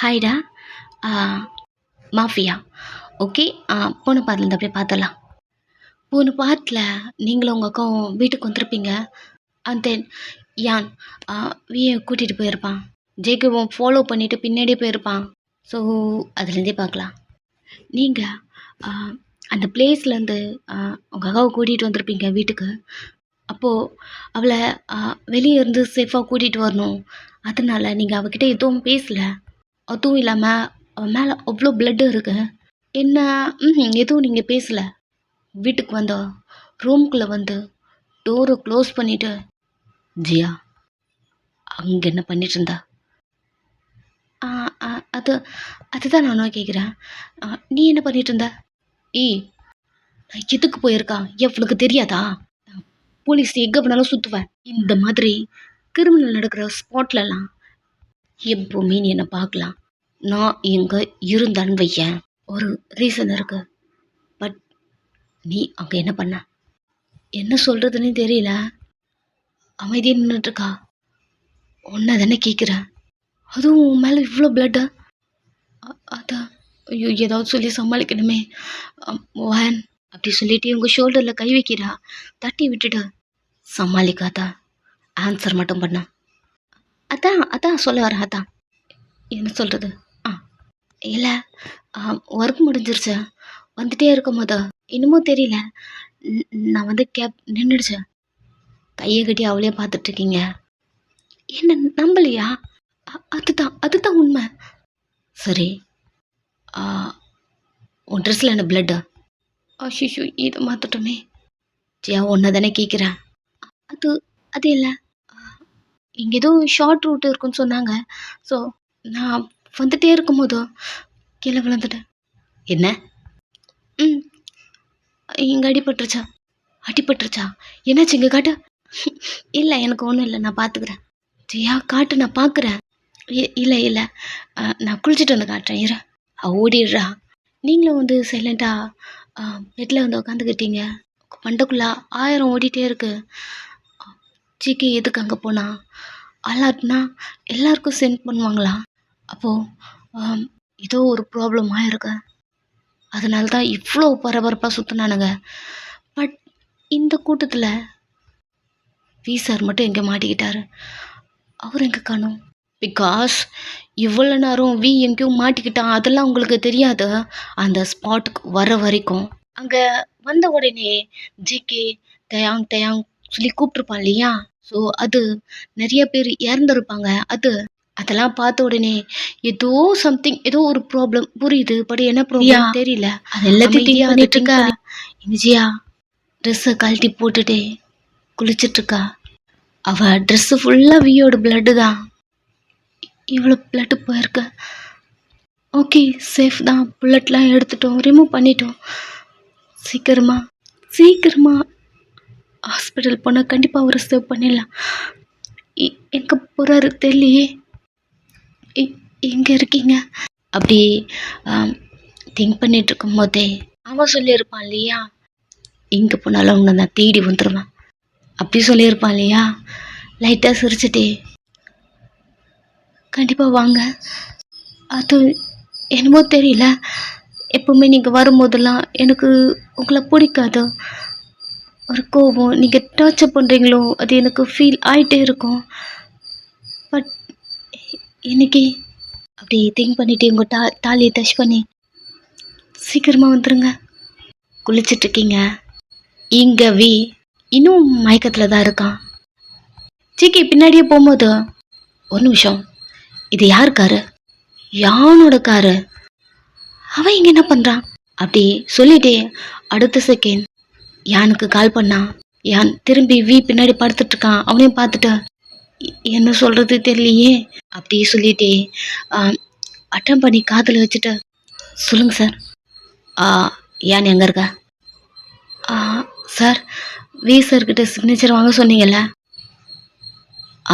ஹாய்டா. ஆ, mafia. Okay. போன பாட்டுலேருந்து அப்படியே பார்த்துடலாம். போன பாட்டில் நீங்களும் உங்கள் அக்காவும் வீட்டுக்கு வந்திருப்பீங்க. அண்ட் தென் யான் வியை கூட்டிகிட்டு போயிருப்பான். ஜேகேவும் ஃபாலோ பண்ணிவிட்டு பின்னாடியே போயிருப்பான். ஸோ அதுலேருந்தே பார்க்கலாம். நீங்கள் அந்த பிளேஸ்லேருந்து உங்கள் அக்காவை கூட்டிகிட்டு வந்திருப்பீங்க வீட்டுக்கு. அப்போது அவளை வெளியே இருந்து சேஃபாக கூட்டிகிட்டு வரணும். அதனால் நீங்கள் அவகிட்ட எதுவும் பேசலை. அதுவும் இல்லாமல் அவன் மேலே அவ்வளோ பிளட்டு இருக்கு. என்ன எதுவும் நீங்கள் பேசலை. வீட்டுக்கு வந்தோம், ரூம்குள்ளே வந்து டோரை க்ளோஸ் பண்ணிவிட்டு ஜியா அங்கே என்ன பண்ணிட்டு இருந்தா? அது அதுதான் நானும் கேட்குறேன். நீ என்ன பண்ணிட்டு இருந்த? நான் எதுக்கு போயிருக்கா எவனுக்கு தெரியாதா? போலீஸ் எங்கே வேணாலும் சுற்றுவேன். இந்த மாதிரி கிரிமினல் நடக்கிற ஸ்பாட்லலாம் எப்போவுமே நீ என்னை பார்க்கலாம். நான் எங்கே இருந்தான்னு வையேன், ஒரு ரீசன் இருக்கு. பட் நீ அங்கே என்ன பண்ண? என்ன சொல்கிறதுன்னு தெரியல. அமைதியாக நின்றுட்டுருக்கா. ஒன்றை தானே கேட்குறேன். அதுவும் உன் மேலே இவ்வளோ பிளட்டு. அதான் ஐயோ ஏதாவது சொல்லி சமாளிக்கணுமே. வேன் அப்படி சொல்லிட்டு உங்கள் ஷோல்டரில் கை வைக்கிறா. தட்டி விட்டுட்டு சமாளிக்காதா, ஆன்சர் மட்டும் பண்ண. அதான் சொல்ல வரேன். அதான் என்ன சொல்கிறது. இல்லை ஒர்க் முடிஞ்சிருச்சு. வந்துட்டே இருக்கும் போது இன்னமும் தெரியல, நான் வந்து கேப் நின்றுடுச்சு. கையை கட்டி அவளே பார்த்துட்ருக்கீங்க. என்ன நம்பலையா? அதுதான் உண்மை. சரி, உன் ட்ரெஸ்ஸில் என்ன பிளட்டு? அஷிஷு இதை மாற்றட்டுமே. ஜியா ஒன்றை தானே கேட்குறேன். அது இல்லை, இங்கே ஏதோ ஷார்ட் ரூட் இருக்குன்னு சொன்னாங்க. ஸோ நான் வந்துட்டே இருக்கும்போது கீழே விழுந்துட்டேன். என்ன? இங்கே அடிபட்டுருச்சா? என்னாச்சு இங்கே காட்டு? இல்லை எனக்கு ஒன்றும் இல்லை, நான் பார்த்துக்கிறேன். ஜியா காட்டு, நான் பார்க்குறேன். இல்லை நான் குளிச்சுட்டு வந்து காட்டுறேன். இரு. ஓடிடுறா. நீங்களும் வந்து சைலண்ட்டாக பெட்டில் வந்து உட்காந்துக்கிட்டீங்க. பண்டக்குள்ளே 1000 ஓடிட்டே இருக்கு. ஜிகே எதுக்கு அங்கே போனா? அலர்ட்னா எல்லாருக்கும் சென்ட் பண்ணுவாங்களா? அப்போது ஏதோ ஒரு ப்ராப்ளம் ஆயிருக்கு. அதனால தான் இவ்வளோ பரபரப்பாக சுற்றினானுங்க. பட் இந்த கூட்டத்தில் வி சார் மட்டும் எங்கே மாட்டிக்கிட்டாரு? அவர் எங்கே காணோம்? பிகாஸ் இவ்வளோ நேரம் வி எங்கேயும் மாட்டிக்கிட்டான், அதெல்லாம் உங்களுக்கு தெரியாது. அந்த ஸ்பாட்டுக்கு வர வரைக்கும் அங்கே வந்த உடனே ஜிகே தயாங் சொல்லி கூப்பிட்ருப்பான் இல்லையா? ஸோ அது நிறைய பேர் இறந்துருப்பாங்க. அதெல்லாம் பார்த்த உடனே ஏதோ சம்திங், ஏதோ ஒரு ப்ராப்ளம் புரியுது. பட் என்ன ப்ராப்ளம் தெரியல. அது எல்லாத்தையும் விஜயா ட்ரெஸ்ஸை கழட்டி போட்டுட்டே குளிச்சிட்ருக்கா. அவள் ட்ரெஸ்ஸு ஃபுல்லாக வியோட பிளட்டு தான். இவ்வளோ பிளட்டு போயிருக்க. ஓகே, சேஃப் தான். புல்லட்லாம் எடுத்துட்டோம், ரிமூவ் பண்ணிட்டோம். சீக்கிரமா ஹாஸ்பிட்டல் போனால் கண்டிப்பாக அவரை சேவ் பண்ணிடலாம். எங்கே போகிறாரு தெரியலையே. எங்கே இருக்கீங்க? அப்படி திங்க் பண்ணிட்டு இருக்கும் போதே அவன் சொல்லியிருப்பான் இல்லையா, எங்கே போனாலும் உன்னை நான் தேடி வந்துடுவேன். அப்படி சொல்லியிருப்பான் இல்லையா? லைட்டாக சிரிச்சிட்டே கண்டிப்பாக வாங்க. அது என்னமோ தெரியல, எப்பவுமே நீங்கள் வரும்போதெல்லாம் எனக்கு உங்களை பிடிக்காது. ஒரு கோபம், நீங்கள் டார்ச்சர் பண்ணுறீங்களோ அது எனக்கு ஃபீல் ஆகிட்டே இருக்கும். பட் இன்னைக்கு அப்படி திங்க் பண்ணிவிட்டு உங்கள் தாலியை டச் பண்ணி சீக்கிரமாக வந்துடுங்க. குளிச்சிட்ருக்கீங்க. இங்கே வி இன்னும் மயக்கத்தில் தான் இருக்கான். ஜிகே பின்னாடியே போகும்போது, ஒரு நிமிஷம், இது யார் காரு? யானோட காரு. அவன் இங்கே என்ன பண்ணுறான்? அப்படி சொல்லிட்டே அடுத்த செகண்ட் யானுக்கு கால் பண்ணான். யான் திரும்பி வி பின்னாடி படுத்துட்ருக்கான். அவனையும் பார்த்துட்டு என்ன சொல்கிறது தெரியலையே அப்படி சொல்லிட்டே அட்டன் பண்ணி காதில் வச்சுட்டு, சொல்லுங்கள் சார். யான் எங்கே இருக்கா? சார், வி சார்கிட்ட சிக்னேச்சர் வாங்க சொன்னீங்கல்ல?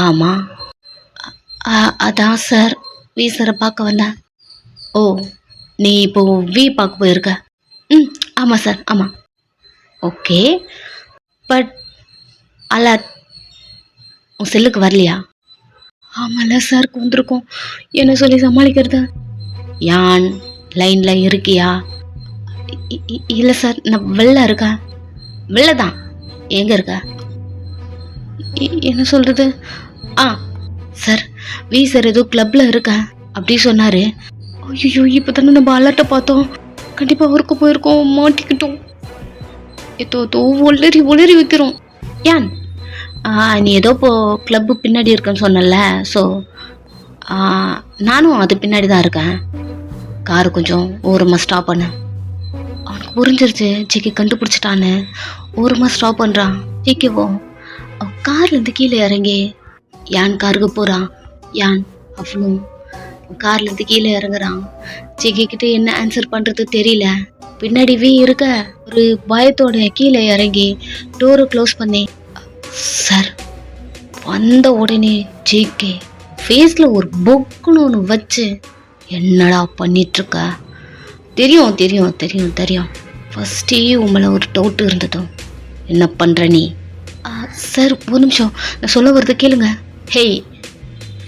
ஆமாம். அதான் சார், வி சாரை பார்க்க வந்தேன். ஓ, நீ இப்போது வி பார்க்க போயிருக்க? ஆமாம் சார், ஆமாம். ஓகே, பட் அலர்ட் உன் செல்லுக்கு வரலையா? ஆமாம்ல சாருக்கு வந்திருக்கோம், என்ன சொல்லி சமாளிக்கிறது? யான் லைன்ல இருக்கியா? இல்லை சார், நான் வெளில இருக்கேன். வெளில தான். எங்க இருக்க? என்ன சொல்றது? ஆ சார், வி சார் ஏதோ கிளப்ல இருக்கேன் அப்படி சொன்னாரு. ஐயோ, இப்போ தானே நம்ம அலர்ட்டை பார்த்தோம், கண்டிப்பாக அவருக்கு போயிருக்கோம், மாட்டிக்கிட்டோம். ஏதோ ஒளரி ஒளரி வைக்கிறோம். ஏன் நீ ஏதோ இப்போ கிளப்பு பின்னாடி இருக்கேன்னு சொன்னல, ஸோ நானும் அது பின்னாடி தான் இருக்கேன். காரு கொஞ்சம் ஓரமாக ஸ்டாப் பண்ண. அவனுக்கு புரிஞ்சிருச்சு ஜிக்கி கண்டுபிடிச்சிட்டான்னு. ஓரமாக ஸ்டாப் பண்ணுறான். ஜிக்கிவோ கார்லேருந்து கீழே இறங்கி யான் காருக்கு போகிறான். யான் அவளும் கார்லேருந்து கீழே இறங்குறான். ஜிக்கிக்கிட்ட என்ன ஆன்சர் பண்ணுறது தெரியல. பின்னாடி வி இருக்க ஒரு பயத்தோட கீழே இறங்கி டோரை க்ளோஸ் பண்ணி, சார் வந்த உடனே ஜிகே ஃபேஸில் ஒரு பொக்குன்னு ஒன்று வச்சு, என்னடா பண்ணிகிட்ருக்க? தெரியும் தெரியும் தெரியும் தெரியும், ஃபஸ்ட்டே உங்களை ஒரு டவுட் இருந்ததும் என்ன பண்ணுற நீ? சார் ஒரு நிமிஷம், நான் சொல்ல வருது கேளுங்க. ஹேய்,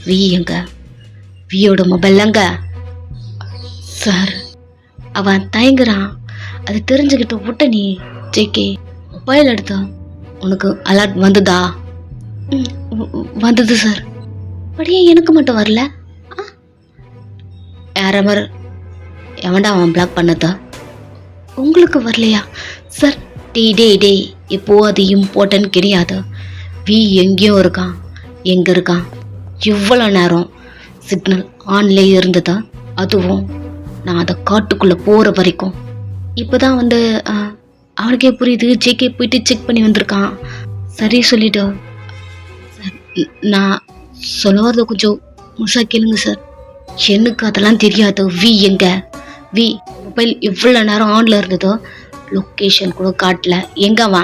வி எங்க? வியோட மொபைல் எங்க? சார் அவன் தயங்குறான். அது தெரிஞ்சுக்கிட்ட உடனே ஜேகே மொபைல் எடுத்தா. உனக்கு அலர்ட் வந்ததா? வந்தது சார். அப்படியே எனக்கு மட்டும் வரல. யாரவர் எவன்டா அவன் பிளாக் பண்ணதா? உங்களுக்கு வரலையா சார்? டே இப்போ அது இம்பார்ட்டன்ட் கிடையாது. வி எங்கேயோ இருக்கான். எங்கே இருக்கான்? இவ்வளோ நேரம் சிக்னல் ஆன்லேயே இருந்ததா? அதுவும் நான் அதை காட்டுக்குள்ளே போகிற வரைக்கும். இப்போ தான் வந்து அவனுக்கே புரியுது. ஜேகே போயிட்டு செக் பண்ணி வந்திருக்கான். சரி சொல்லிட்டு நான் சொல்ல வரத கொஞ்சம் முழுசாக கேளுங்க சார். எனக்கு அதெல்லாம் தெரியாது. வி எங்க? வி மொபைல் இவ்வளோ நேரம் ஆனில் இருந்ததோ, லொக்கேஷன் கூட காட்டல. எங்கவா?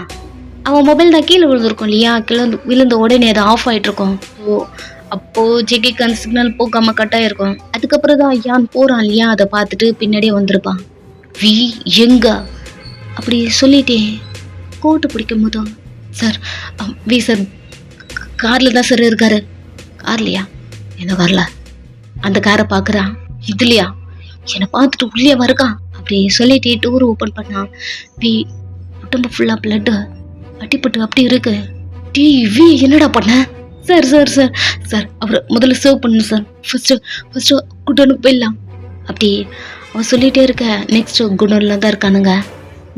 அவன் மொபைல் தான் கீழே விழுந்திருக்கும் இல்லையா? கீழே விழுந்த உடனே அதை ஆஃப் ஆகிட்ருக்கோம். ஸோ அப்போது ஜேகேக்கு அந்த சிக்னல் போகாமல் கட் ஆகிருக்கும். அதுக்கப்புறம் தான் யான் போகிறான் இல்லையா, அதை பார்த்துட்டு பின்னாடியே வந்திருப்பான். வி எங்க அப்படி சொல்லிட்டே கோட்டு பிடிக்கும் போதும், சார் வி சார் காரில் தான் சார் இருக்காரு. கார்லையா? எந்த காரில்? அந்த காரை பார்க்குறான். இதுலையா? என்னை பார்த்துட்டு உள்ளே வருக்கான். அப்படி சொல்லிட்டு டோர் ஓப்பன் பண்ணான். வி உடம்பு ஃபுல்லாக பிளட்டு அட்டிப்பட்டு அப்படி இருக்கு. வி என்னடா பண்ண? சார் சார் சார் சார் அவர் முதல்ல சர்வ் பண்ணணும் சார். ஃபஸ்ட்டு குடோனுக்கு போயிடலாம். அப்படி அவன் சொல்லிகிட்டே இருக்க. நெக்ஸ்ட்டு குடோனில் தான் இருக்கானுங்க.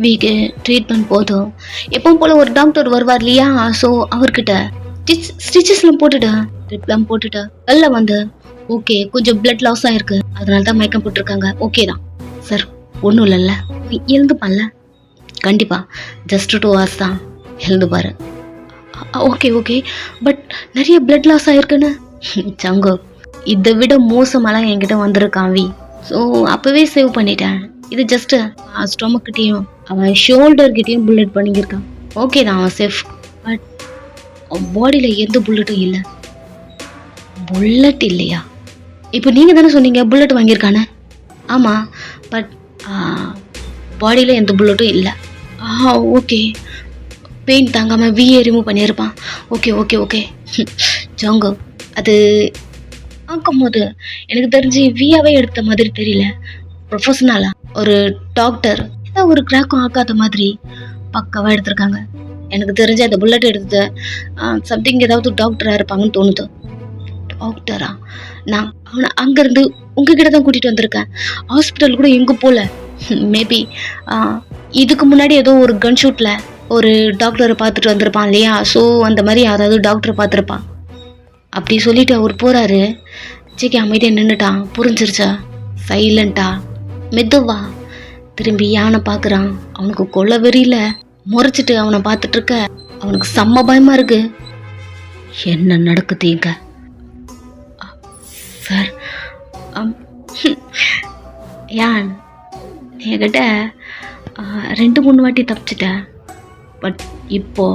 வீக்கு ட்ரீட்மெண்ட் போதும். எப்பவும் போல் ஒரு டாக்டர் வருவார் இல்லையா, ஸோ அவர்கிட்ட ஸ்டிச்சஸ்லாம் போட்டுட்டு ட்ரிப்லாம் போட்டுட்டு வெளில வந்து, ஓகே கொஞ்சம் பிளட் லாஸ் ஆகிருக்கு, அதனால தான் மயக்கம் போட்டிருக்காங்க, ஓகே தான் சார், ஒன்றும் இல்லைல்ல, எழுந்துப்பான்ல? கண்டிப்பாக ஜஸ்ட் 2 hours தான், எழுந்துப்பாரு. ஓகே பட் நிறைய பிளட் லாஸ் ஆகிருக்குன்னு சங்கோ, இதை விட மோசமெல்லாம் என்கிட்ட வந்திருக்கான் வி. ஸோ அப்போவே சேவ் பண்ணிட்டேன். இது ஜஸ்ட்டு ஸ்டொமக்கிட்டேயும் அவன் ஷோல்டர்கிட்டையும் புல்லட் பண்ணியிருக்கான். ஓகே தான், அவன் சேஃப். பட் பாடியில் எந்த புல்லட்டும் இல்லை. புல்லட் இல்லையா? இப்போ நீங்கள் தானே சொன்னீங்க புல்லட் வாங்கியிருக்கானே. ஆமாம், பட் பாடியில் எந்த புல்லட்டும் இல்லை. ஓகே, பெயின் தாங்காமல் விஏ ரிமூவ் பண்ணியிருப்பான். ஓகே ஜாங்கோ, அது பார்க்கும்போது எனக்கு தெரிஞ்சு வியாவே எடுத்த மாதிரி தெரியல. ப்ரொஃபஷனலாக ஒரு டாக்டர் ஏதாவது ஒரு கிராக்கும் ஆக்காத மாதிரி பக்காவாக எடுத்திருக்காங்க. எனக்கு தெரிஞ்சு அந்த புல்லட் எடுத்தது சம்திங் ஏதாவது டாக்டராக இருப்பாங்கன்னு தோணுது. டாக்டரா? நான் அவனை அங்கேருந்து உங்ககிட்ட தான் கூட்டிகிட்டு வந்திருக்கேன். ஹாஸ்பிட்டல் கூட எங்கே போகல. மேபி இதுக்கு முன்னாடி ஏதோ ஒரு கன் ஷூட்டில் ஒரு டாக்டரை பார்த்துட்டு வந்திருப்பான் இல்லையா, ஸோ அந்த மாதிரி யாராவது டாக்டரை பார்த்துருப்பான். அப்படி சொல்லிட்டு அவர் போகிறாரு. ஜிகே அமைதியாக நின்றுட்டான். புரிஞ்சிருச்சா? சைலண்டா மெதுவா திரும்பி யானை பார்க்குறான். அவனுக்கு கொள்ள வெறியில முறைச்சிட்டு அவனை பார்த்துட்டு இருக்க. அவனுக்கு செம்ம பயமா இருக்கு. என்ன நடக்குது இங்க? சார் யான் என்கிட்ட 2-3 வாட்டி தப்பிச்சிட்டேன். பட் இப்போ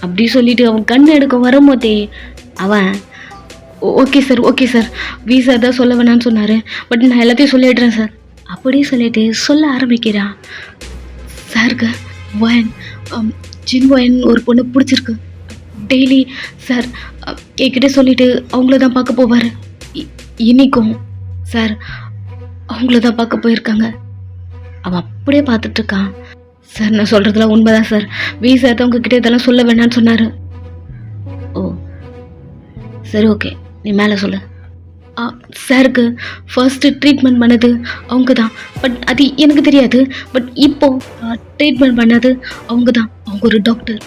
அப்படி சொல்லிட்டு அவன் கண் எடுக்க வரும்போதே அவன் ஓகே சார் வீசா தான் சொல்ல வேணான்னு சொன்னார், பட் நான் எல்லாத்தையும் சொல்லிடுறேன் சார் அப்படி சொல்லிட்டு சொல்ல ஆரம்பிக்கிறான். சாருக்கு ஒயன் ஜின் ஒயன் ஒரு பொண்ணு பிடிச்சிருக்கு. டெய்லி சார் என்கிட்ட சொல்லிட்டு அவங்கள தான் பார்க்க போவார். இன்னைக்கும் சார் அவங்கள தான் பார்க்க போயிருக்காங்க. அவன் அப்படியே பார்த்துட்டு இருக்கான். சார் நான் சொல்கிறதுலாம் உண்மைதான் சார். சார் தான் உங்ககிட்ட இதெல்லாம் சொல்ல வேணான்னு சொன்னார். ஓ சரி ஓகே, நீ மேலே சொல்லு. சாருக்கு ஃபர்ஸ்ட்டு ட்ரீட்மெண்ட் பண்ணது அவங்க தான். பட் அது எனக்கு தெரியாது. பட் இப்போ ட்ரீட்மெண்ட் பண்ணது அவங்க தான். அவங்க ஒரு டாக்டர்.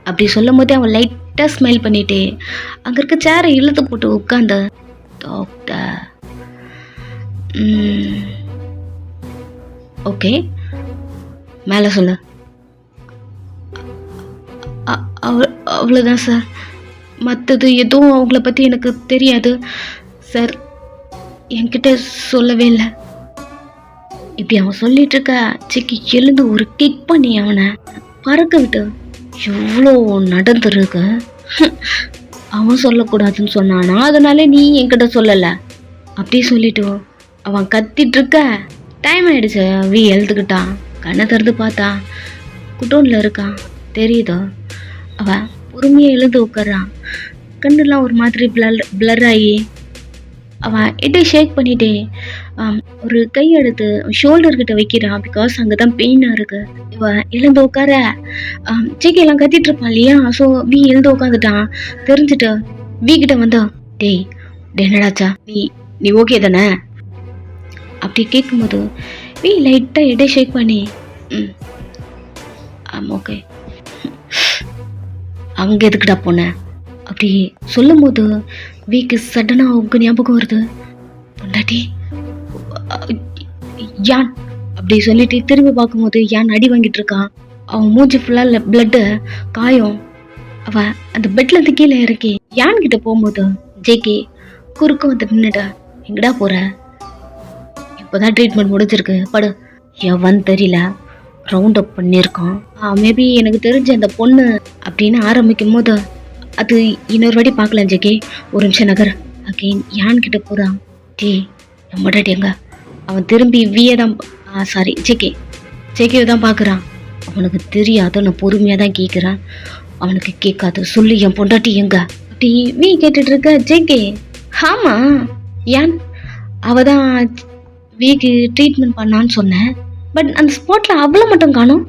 அப்படி சொல்லும் போதே அவன் லைட்டாக ஸ்மைல் பண்ணிட்டே அங்கே இருக்க சேரை இழுத்து போட்டு உட்காந்த. டாக்டர் ஓகே, மேலே சொல்லு. அவ்வளோதான் சார். மற்றது எதுவும் அவங்கள பற்றி எனக்கு தெரியாது சார். என்கிட்ட சொல்லவே இல்லை. இப்படி அவன் சொல்லிட்டு இருக்க சிக்கி எழுந்து ஒரு கிக் பண்ணி அவனை பறக்க விட்டு. எவ்வளோ நடந்துருக்கு. அவன் சொல்லக்கூடாதுன்னு சொன்னானா, அதனால நீ என்கிட்ட சொல்லலை அப்படி சொல்லிட்டு அவன் கத்திட்டு இருக்க. டைம் ஆயிடுச்சு. எழுதுக்கிட்டான். கண்ணை திறந்து பார்த்தா குட்டோனில் இருக்கான். தெரியுதோ? அவன் பொறுமையாக எழுந்து உட்காரான். கண்ணெல்லாம் ஒரு மாதிரி பிளர் ஆகி அவன் இட்டை ஷேக் பண்ணிட்டே ஒரு கை எடுத்து ஷோல்டர்கிட்ட வைக்கிறான். பிகாஸ் அங்கே தான் பெயினாக இருக்கு. இவன் எழுந்து உட்கார ஜேகேலாம் கத்திட்டு இருப்பான் இல்லையா. ஸோ எழுந்து உட்காந்துட்டான். தெரிஞ்சுட்டு கிட்ட வந்தா, டேய் என்னடாச்சா, நீ ஓகே தானே அப்படி கேட்கும்போது லைட்டாக இட்டை ஷேக் பண்ணி ஓகே அங்கே எதுக்குடா போன அப்படி சொல்லும் போது வீக்கு சடனாக அவங்க ஞாபகம் வருது. பொண்டாட்டி யான் அப்படி சொல்லிட்டு திரும்பி பார்க்கும்போது யான் அடி வாங்கிட்டு இருக்கான். அவன் மூஞ்சி ஃபுல்லாக பிளட்டு காயம். அவன் அந்த பெட்ல இருந்து கீழே இறக்கி யான் கிட்ட போகும்போது ஜேகே குறுக்க வந்து நின்னுடா. எங்கடா போற? இப்போதான் ட்ரீட்மெண்ட் முடிஞ்சிருக்கு, படு. எவன் தெரியல, ரவுண்ட் அப் பண்ணியிருக்கான். மேபி எனக்கு தெரிஞ்ச அந்த பொண்ணு அப்படின்னு ஆரம்பிக்கும் போது அது இன்னொரு வாட்டி பார்க்கலாம் ஜேகே, ஒரு நிமிஷம் நகர். அகெயின் யான் கிட்ட போகிறான். டே நம்மடாட்டி எங்க? அவன் திரும்பி தான் சாரி ஜேகேவை தான் பார்க்குறான். அவனுக்கு தெரியாத நான் பொறுமையாக தான் கேட்குறேன். அவனுக்கு கேட்காது. சொல்லி என் பொண்டாட்டி எங்க அப்படி கேட்டுட்டு இருக்க. ஜேகே ஆமாம் யான் அவ தான் வீக்கு ட்ரீட்மெண்ட் பண்ணான்னு சொன்னேன். பட் அந்த ஸ்பாட்டில் அவ்வளோ மட்டும் காணும்.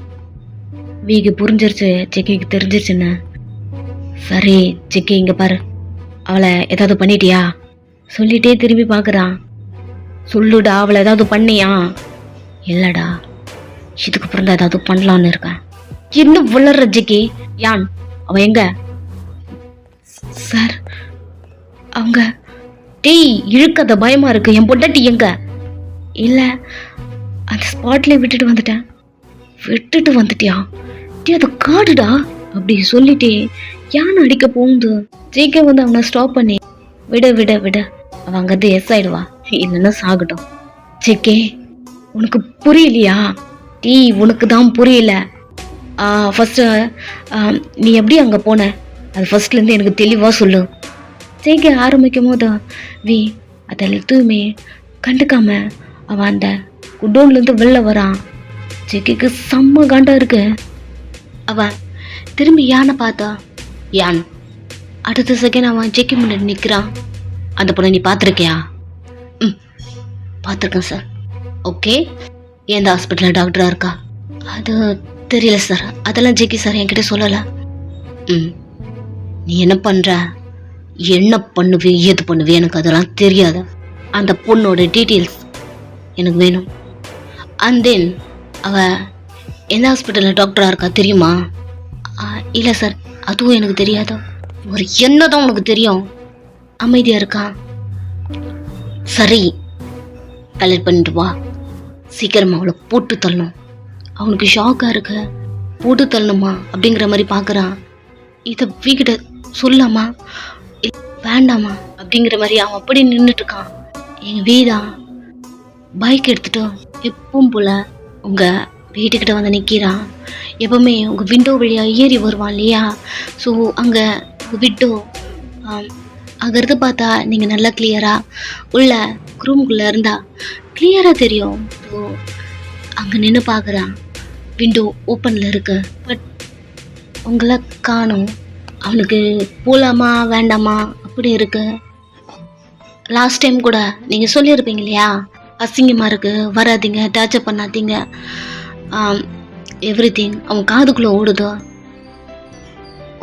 வீக்கு புரிஞ்சிருச்சு, ஜேகேக்கு தெரிஞ்சிருச்சுன்னு. சரி ஜேகே இங்கே பாரு, அவளை ஏதாவது பண்ணிட்டியா? சொல்லிட்டே திரும்பி பார்க்குறான். சொல்லுடா, அவளை ஏதாவது பண்ணியா? இல்லைடா, இதுக்கு அப்புறம் தான் ஏதாவது பண்ணலான்னு இருக்கேன். இன்னும் வளர்ற ஜேகே. யான் அவ எங்க? சார் அவங்க டேய் இழுக்காத, பயமா இருக்கு. என் பொண்டாட்டி எங்க? இல்லை அந்த ஸ்பாட்லேயே விட்டுட்டு வந்துட்டேன். விட்டுட்டு வந்துட்டியா? டே அது காடுடா அப்படி சொல்லிட்டே யானை அடிக்க போகுது. ஜேகே வந்து அவனை ஸ்டாப் பண்ணி விட விட விட அவன் அங்கேருந்து எஸ் ஆயிடுவா, இல்லைன்னா சாகட்டும். ஜேகே உனக்கு புரியலையா? டீ உனக்கு தான் புரியல. ஃபஸ்ட்டு நீ எப்படி அங்கே போன அது ஃபர்ஸ்ட்லேருந்து எனக்கு தெளிவாக சொல்லு. ஜேகே ஆரம்பிக்கும் போது அதில் எதுவுமே கண்டுக்காம அவன் அந்த குடோன்லேருந்து வெளில வரான். ஜேகேக்கு செம்ம காண்டா இருக்கு. அவன் திரும்பி யானை பார்த்தா யான். அடுத்த செகண்ட் அவன் ஜேகே முன்னாடி நிற்கிறான். அந்த பொண்ணை நீ பார்த்துருக்கியா? பார்த்துருக்கேன் சார். ஓகே, எந்த ஹாஸ்பிட்டலில் டாக்டராக இருக்கா? அது தெரியல சார். அதெல்லாம் ஜேகே சார் என்கிட்ட சொல்லலை. நீ என்ன பண்ணுற, என்ன பண்ணுவே, ஏது பண்ணுவே எனக்கு அதெல்லாம் தெரியாது. அந்த பொண்ணோட டீட்டெயில்ஸ் எனக்கு வேணும். அண்ட் தென் அவள் எந்த ஹாஸ்பிட்டலில் டாக்டராக இருக்கா தெரியுமா? இல்லை சார், அதுவும் எனக்கு தெரியாது. ஒரு என்ன தான் உனக்கு தெரியும்? அமைதியாக இருக்கான். சரி கலெக்ட் பண்ணிட்டு வா, சீக்கிரமா அவளை போட்டு தள்ளணும். அவனுக்கு ஷாக்காக இருக்கு. போட்டு தள்ளணுமா அப்படிங்கிற மாதிரி பார்க்குறான். இதை வீக்கிட்ட சொல்லாமா வேண்டாமா அப்படிங்கிற மாதிரி அவன் அப்படி நின்றுட்டு இருக்கான். எங்கள் வீடா பைக் எடுத்துட்டு எப்பவும் போல உங்கள் வீட்டுக்கிட்ட வந்து நிற்கிறான். எப்பவுமே உங்கள் விண்டோ வழியாக ஏறி வருவான் இல்லையா? ஸோ அங்கே உங்கள் விண்டோ அங்கே இருந்து பார்த்தா நீங்கள் நல்லா கிளியராக உள்ள ரூமுக்குள்ளே இருந்தால் கிளியராக தெரியும். ஸோ அங்கே நின்று பார்க்குறான். விண்டோ ஓப்பனில் இருக்கு. பட் உங்களை காணும். அவனுக்கு போகலாமா வேண்டாமா அப்படி இருக்கு. லாஸ்ட் டைம் கூட நீங்கள் சொல்லியிருப்பீங்க இல்லையா, அசிங்கமாக இருக்குது, வராதிங்க, டார்ச்சர் பண்ணாதீங்க, எவ்ரி திங். அவன் காதுக்குள்ளே ஓடுதோ.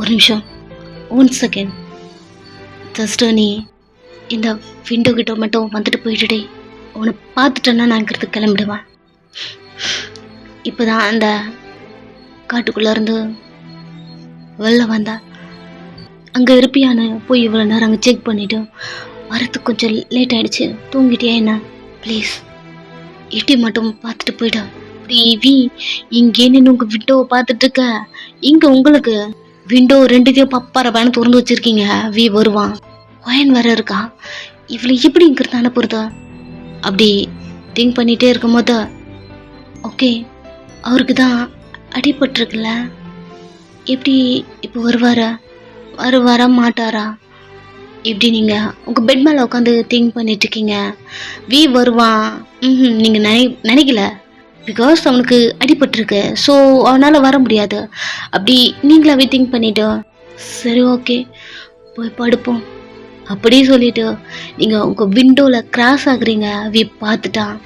ஒரு நிமிஷம், 1 செகண்ட். ஜஸ்ட் நீ இந்த விண்டோ கிட்ட மட்டும் வந்துட்டு போயிட்டுடே. உன்னை பார்த்துட்டேன்னா நான் இங்கிறது கிளம்பிடுவேன். இப்போ தான் அந்த காட்டுக்குள்ளேருந்து வெளில வந்தா. அங்கே இருப்பியான்னு போய் இவ்வளோ நேரம் அங்கே செக் பண்ணிவிட்டு வரத்துக்கு கொஞ்சம் லேட் ஆகிடுச்சு. தூங்கிட்டியா என்ன? ப்ளீஸ் எட்டி மட்டும் பார்த்துட்டு போயிட்டா. வி இங்கே நின்று உங்கள் விண்டோவை பார்த்துட்டு இருக்க. இங்கே உங்களுக்கு விண்டோ 2த்தையும் பப்பாரப்பான்னு திறந்து வச்சுருக்கீங்க. வி வருவான், ஒயன் வர இருக்கா, இவ்வளோ எப்படி இங்கிறது அனுப்புறதா அப்படி திங்க் பண்ணிகிட்டே இருக்கும் போது ஓகே அவருக்கு தான் அடிபட்டிருக்குல்ல, எப்படி இப்போ வர மாட்டாரா? எப்படி நீங்கள் உங்கள் பெட் மேலே உட்காந்து திங்க் பண்ணிட்டுருக்கீங்க. வி வருவான். நீங்கள் நினைக்கல, பிகாஸ் அவனுக்கு அடிபட்டிருக்கு, ஸோ அவனால் வர முடியாது. அப்படி நீங்களாவே திங்க் பண்ணிட்டு சரி ஓகே போய் படுப்போம் அப்படி சொல்லிட்டு நீங்கள் உங்கள் விண்டோவில் கிராஸ் ஆகுறீங்க. வி பார்த்துட்டான்.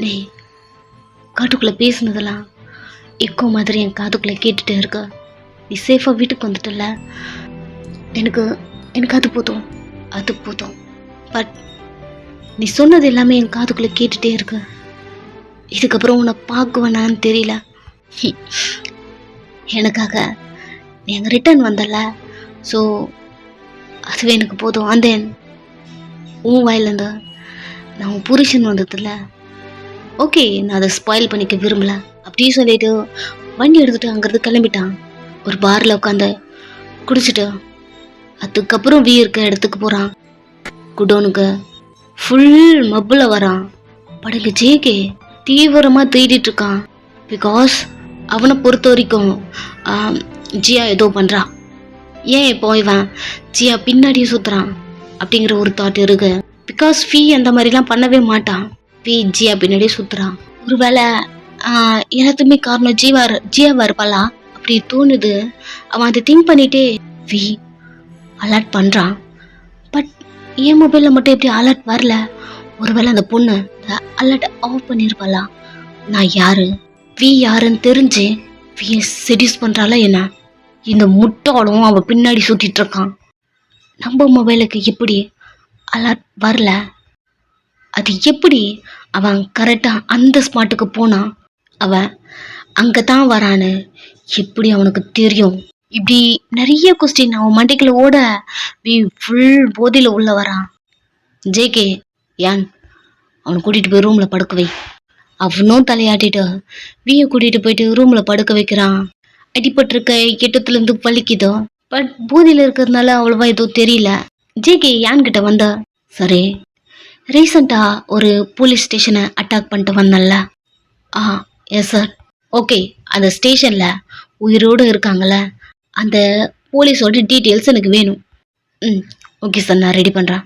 நீ காட்டுக்குள்ளே பேசுனதெல்லாம் எக்கோ மாதிரி என் காதுக்குள்ளே கேட்டுகிட்டே இருக்க. நீ சேஃபாக வீட்டுக்கு வந்துட்டல, எனக்கு அது போதும். பட் நீ சொன்னது எல்லாமே என் காதுக்குள்ளே கேட்டுகிட்டே இருக்கு. இதுக்கப்புறம் உன்னை பார்க்குவேனான்னு தெரியல. எனக்காக நீ அங்கே ரிட்டர்ன் வந்தல, ஸோ அதுவே எனக்கு போதும். அந்த உன் வாயிலேருந்து நான் உன் புருஷன் வந்ததில்ல. ஓகே நான் அதை ஸ்பாயில் பண்ணிக்க விரும்பல. அப்படியே சொல்லிட்டு வண்டி எடுத்துகிட்டு அங்கேருந்து கிளம்பிட்டான். ஒரு பாரில் உட்காந்து குடிச்சிட்டு அதுக்கப்புறம் வி இருக்க இடத்துக்கு போகிறான். குடோனுக்கு ஃபுல் மப்பில் வரான். படகு ஜேகே தீவிரமாக தேடிட்டு இருக்கான். பிகாஸ் அவனை பொறுத்த வரைக்கும் ஜியா ஏதோ பண்ணுறான். ஏன் இப்போ இவன் ஜியா பின்னாடியே சுற்றுறான் அப்படிங்கிற ஒரு தாட் இருக்கு. பிகாஸ் ஃபீ அந்த மாதிரிலாம் பண்ணவே மாட்டான். ஃபீ ஜியா பின்னாடியே சுற்றுறான். ஒருவேளை எல்லாத்துக்குமே காரணம் ஜியாவா இருப்பாளா அப்படி தோணுது. அவன் அதை திங்க் பண்ணிட்டே வி அலர்ட் பண்ணுறான். பட் என் மொபைலில் மட்டும் எப்படி அலர்ட் வரல? ஒருவேளை அந்த பொண்ணு அலர்ட் ஆஃப் பண்ணியிருப்பாளா? நான் யாரு, வி யாருன்னு தெரிஞ்சு வியை செடியூஸ் பண்ணுறாளா என்ன? இந்த முட்டாளும் அவன் பின்னாடி சுற்றிட்டு இருக்கான். நம்ம மொபைலுக்கு எப்படி அலர்ட் வரல? அது எப்படி அவன் கரெக்டாக அந்த ஸ்பாட்டுக்கு போனான்? அவன் அங்கே தான் வரான்னு எப்படி அவனுக்கு தெரியும்? இப்படி நிறைய கொஸ்டின் அவன் மண்டைக்குள்ள ஓட வி ஃபுல் போதையில் உள்ள வரான். ஜேகே யான் அவனை கூட்டிகிட்டு போய் ரூமில் படுக்க வை. அவனும் தலையாட்டிட்டு வியை கூட்டிகிட்டு போயிட்டு ரூமில் படுக்க வைக்கிறான். அடிபட்டிருக்க கெட்டத்துலேருந்து வலிக்குதோ, பட் போதையில் இருக்கிறதுனால அவ்வளோவா எதுவும் தெரியல. ஜேகே யான் கிட்ட வந்தா, சரி ரீசண்டாக ஒரு போலீஸ் ஸ்டேஷனை அட்டாக் பண்ணிட்டு வந்தல? Yes sir. ஓகே அந்த ஸ்டேஷனில் உயிரோடு இருக்காங்கள்ல அந்த போலீஸோட டீட்டெயில்ஸ் எனக்கு வேணும். ஓகே சார் நான் ரெடி பண்ணுறேன்.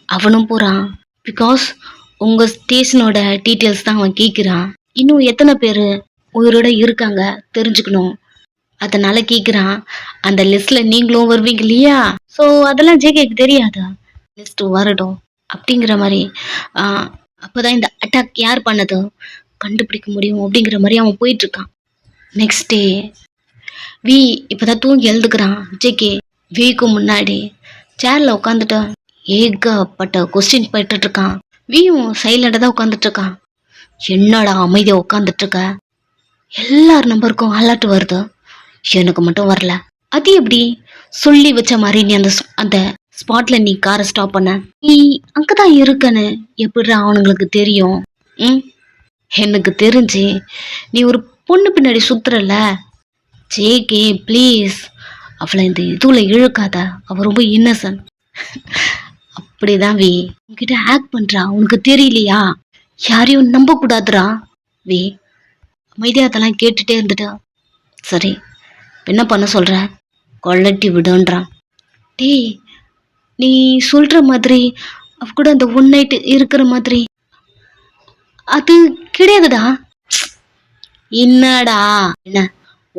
அவனும் போகிறான். பிகாஸ் உங்கள் ஸ்டேஷனோட டீட்டெயில்ஸ் தான் அவன் கேட்குறான். இன்னும் எத்தனை பேர் உயிரோடு இருக்காங்க தெரிஞ்சுக்கணும், அதனால் கேட்குறான். அந்த லிஸ்ட்டில் நீங்களும் வருவீங்க இல்லையா? ஸோ அதெல்லாம் ஜேகேக்கு தெரியாதா? லிஸ்ட்டு வரட்டும் அப்படிங்கிற மாதிரி அப்போ தான் இந்த அட்டாக் யார் பண்ணது கண்டுபிடிக்க முடியும் அப்படிங்கிற மாதிரி அவன் போயிட்டுருக்கான். நெக்ஸ்ட் டே வி இப்போ தான் தூங்கி எழுதுக்கிறான். ஜேகே விக்கு முன்னாடி சேரில் உட்காந்துட்டு ஏகப்பட்ட கொஸ்டின் போயிட்டுருக்கான். வியும் சைலண்டாக தான் உட்காந்துட்ருக்கான். என்னடா அமைதியாக உட்காந்துட்ருக்க, எல்லார் நம்பருக்கும் அலர்ட் வருது, எனக்கு மட்டும் வரல. அது எப்படி சொல்லி வச்ச மாதிரி நீ அந்த ஸ்பாட்ல நீ காரை ஸ்டாப் பண்ண? நீ அங்கதான் இருக்கன்னு எப்படி அவனுங்களுக்கு தெரியும்? எனக்கு தெரிஞ்சு நீ ஒரு பொண்ணு பின்னாடி சுத்துறல. ஜேகே ப்ளீஸ் அவளை இந்த இதுல இழுக்காத, அவ ரொம்ப இன்னசென்ட். அப்படிதான் வி உன்கிட்ட ஆக்ட் பண்றா, உனக்கு தெரியலையா? யாரையும் நம்ப கூடாதுரா. வி அமைதியா அதெல்லாம் கேட்டுட்டே இருந்துட்டா. சரி என்ன பண்ண சொல்ற? கொள்ளட்டி விடுன்றான். டேய் நீ சொல்ற மாதிரி அவ கூட அந்த ஒன் நைட் இருக்கிற மாதிரி அது கிடையாதுடா. என்னடா என்ன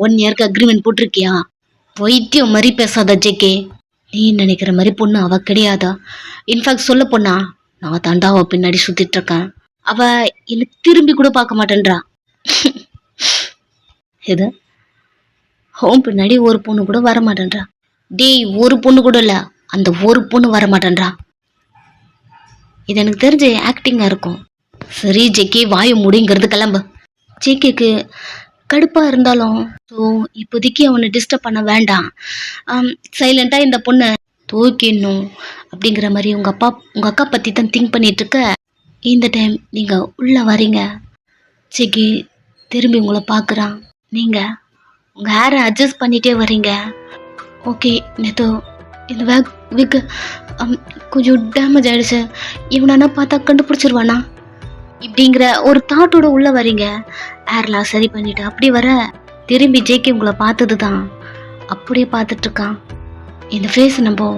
1 இயருக்கு அக்ரிமெண்ட் போட்டிருக்கியா? வைத்தியம் மாதிரி பேசாத ஜேகே. நீ நினைக்கிற மாதிரி பொண்ணு அவ கிடையாதா. இன்ஃபேக்ட் சொல்ல போனா நான் தாண்டா அவ பின்னாடி சுத்திட்டு இருக்கேன். அவ என்ன திரும்பி கூட பார்க்க மாட்டேன்றா. இது ஹோம் பின்னாடி ஒரு பொண்ணு கூட வர மாட்டேன்றா. டேய், ஒரு பொண்ணு கூட இல்ல, அந்த ஒரு பொண்ணு வர மாட்டேன்றா. இது எனக்கு தெரிஞ்ச ஆக்டிங்கா இருக்கும். சரி ஜேகே, வாயு முடிங்கிறது கிளம்பு. ஜேகேக்கு கடுப்பா இருந்தாலும் ஸோ இப்போதைக்கு அவனை டிஸ்டர்ப் பண்ண வேண்டாம். சைலண்டா இந்த பொண்ணை தூக்கிடணும் அப்படிங்கிற மாதிரி உங்க அக்கா பத்தி தான் திங்க் பண்ணிட்டு இருக்க. இந்த டைம் நீங்க உள்ள வரீங்க. ஜேகே திரும்பி உங்களை பார்க்குறான். நீங்க உங்க ஹேரை அட்ஜஸ்ட் பண்ணிட்டே வரீங்க. ஓகே, நேற்று இந்த விக்கு கொஞ்சம் டேமேஜ் ஆயிடுச்சு, இவனா பார்த்தா கண்டுபிடிச்சிருவானா இப்படிங்கிற ஒரு தாட்டோட உள்ள வரீங்க. ஹேர்லாம் சரி பண்ணிட்டு அப்படி வர திரும்பி ஜேகே உங்களை பார்த்தது தான் அப்படியே பார்த்துட்டு இருக்கான். இந்த ஃபேஸ் நம்ம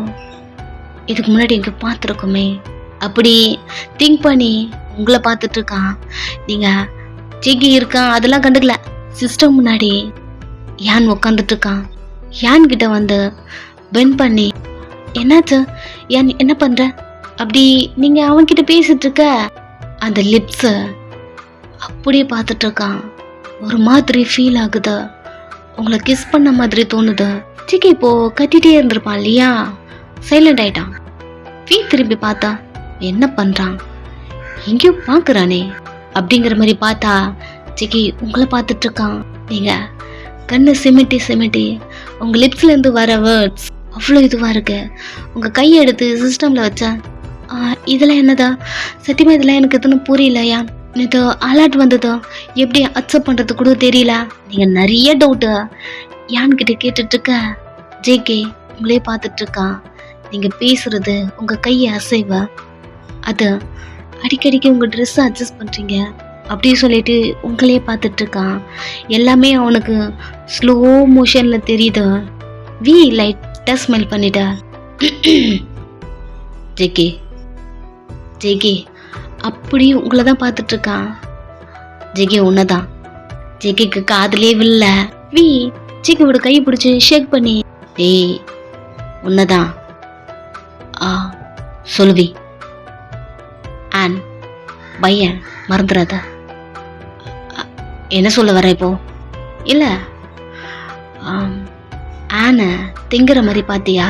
இதுக்கு முன்னாடி எங்கே பார்த்துருக்கோமே அப்படி திங்க் பண்ணி உங்களை பார்த்துட்டு இருக்கான். நீங்கள் ஜேகே இருக்கான் அதெல்லாம் கண்டுக்கல. சிஸ்டம் முன்னாடி யான் உட்காந்துட்டு இருக்கான். யான் கிட்ட வந்து பெண்ட் பண்ணி என்னாச்சு யான் என்ன பண்ற அப்படி நீங்கள் அவன்கிட்ட பேசிட்டு இருக்க. அந்த லிப்ஸை அப்படியே பார்த்துட்டு இருக்கான். ஒரு மாதிரி ஃபீல் ஆகுது, உங்களை கிஸ் பண்ண மாதிரி தோணுது. ஜேகே இப்போ கத்திட்டே இருந்திருப்பான் இல்லையா, சைலண்ட் ஆயிட்டான். திரும்பி பார்த்தா என்ன பண்றான், எங்கேயோ பார்க்குறானே அப்படிங்கிற மாதிரி பார்த்தா ஜேகே உங்களை பார்த்துட்டு இருக்கான். நீங்க கண்ணு சிமிட்டி உங்க லிப்ஸ்ல இருந்து வர வேர்ட்ஸ் அவ்வளோ இதுவாக இருக்கு. உங்க கையை எடுத்து சிஸ்டம்ல வச்சா இதெல்லாம் என்னதா, சத்தியமா இதெல்லாம் எனக்கு எதுவும் புரியலையா, நேற்று அலர்ட் வந்ததோ எப்படி அக்செப்ட் பண்ணுறது கூட தெரியல. நீங்கள் நிறைய டவுட்டு யான்கிட்ட கேட்டுட்டு இருக்க. ஜேகே உங்களே பார்த்துட்டு இருக்கான். நீங்கள் பேசுறது உங்கள் கையை அசைவ அது அடிக்கடிக்கு உங்கள் ட்ரெஸ்ஸை அட்ஜஸ்ட் பண்ணுறீங்க அப்படி சொல்லிட்டு உங்களே பார்த்துட்டு இருக்கான். எல்லாமே அவனுக்கு ஸ்லோ மோஷனில் தெரியுது. லைட்டாக ஸ்மெல் பண்ணிட்ட. ஜேகே அப்படி உங்களை தான் பார்த்துட்டு இருக்கான். ஜேகே உன்னதான். ஜேகேக்கு காதலே வில்ல. ஜேகேவோட கை பிடிச்சி ஷேக் பண்ணி ஏய் உன்னதான் சொல்லுவி ஆன் பையன் மறந்துடாத. என்ன சொல்ல வர இப்போ? இல்லை ஆனை திங்கிற மாதிரி பார்த்தியா?